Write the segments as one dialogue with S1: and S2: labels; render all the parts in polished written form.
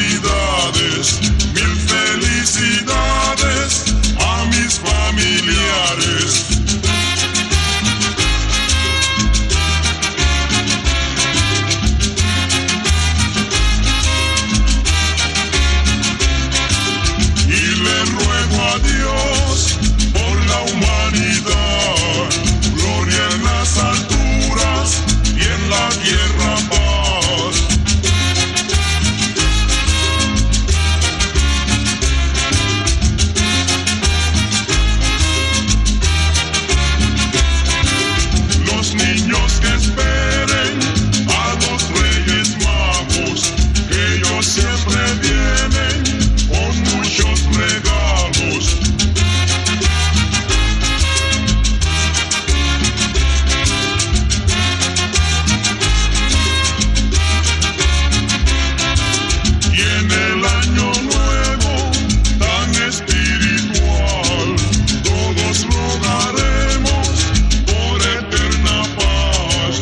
S1: navidades, mil felicidades a mis familiares. Y le ruego a Dios por la humanidad, gloria en las alturas y en la tierra paz. Los niños que esperen a los Reyes Magos, que ellos siempre vienen con muchos regalos. Y en el año nuevo tan espiritual, todos rogaremos por eterna paz.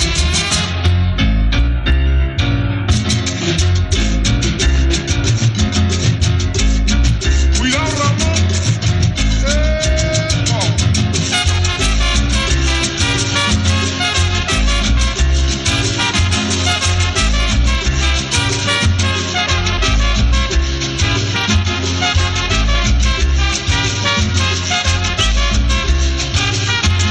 S1: Cuidado, Ramón.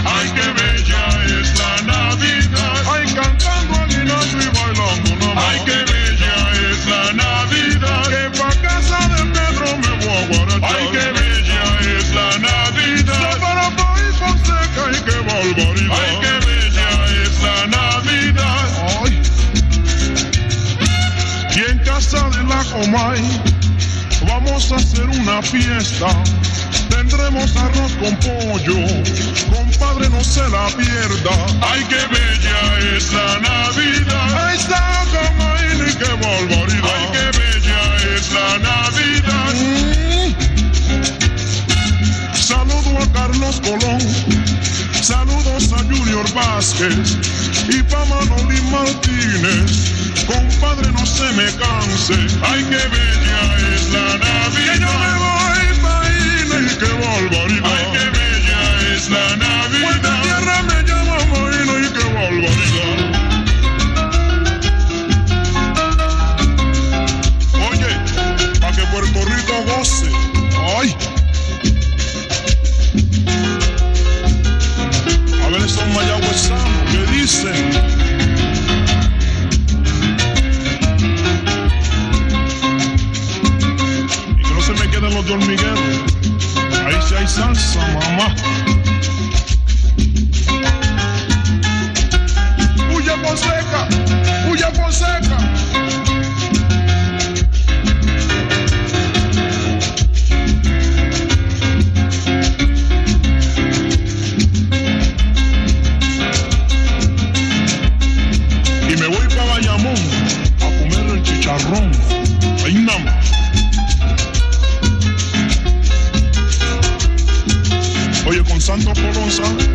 S1: Ay, qué bella es la Navidad. Ay, cantando aguinaldo y bailando nada más. Ay, qué bella es la Navidad. Que pa' casa de Pedro me voy a guarachar. Ay, qué bella es la Navidad. Se para país Fonseca y qué barbaridad. Ay, qué bella es la Navidad. Ay. Y en casa de la Comay vamos a hacer una fiesta. Tendremos arroz con pollo, compadre, no se la pierda. Ay, qué bella es la Navidad. Ay, está Comay, ni qué barbaridad. Ay, qué bella es la Navidad. Saludo a Carlos Colón, saludos a Junior Vázquez y pa' Manolín Martínez. Compadre, no se me canse. Ay, qué bella es la Navidad. Que yo me voy pa' Ine, qué barbaridad. Ay, qué bella es la Navidad. Puerta tierra me llama Moino y qué barbaridad. Oye, pa' que Puerto Rico goce. Ay. A ver esos mayagüezanos que dicen. Se me quedan los de hormiguero. Ahí sí hay salsa, mamá. Huya Fonseca, huya Fonseca. Y me voy para Bayamón a comer el chicharrón. Ahí nada más. Oye, con Santo Colón, ¿sabes?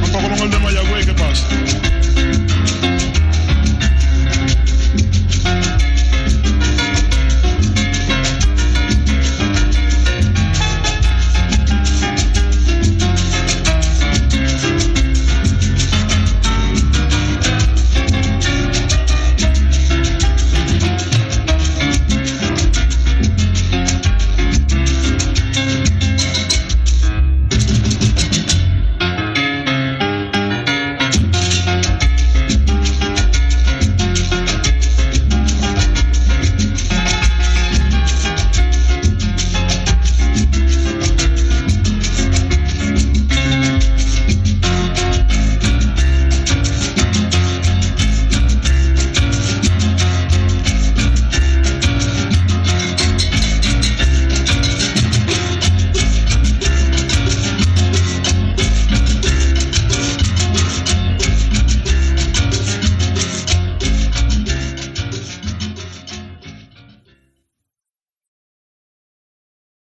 S1: Santo Colón, el de Mayagüey, ¿qué pasa?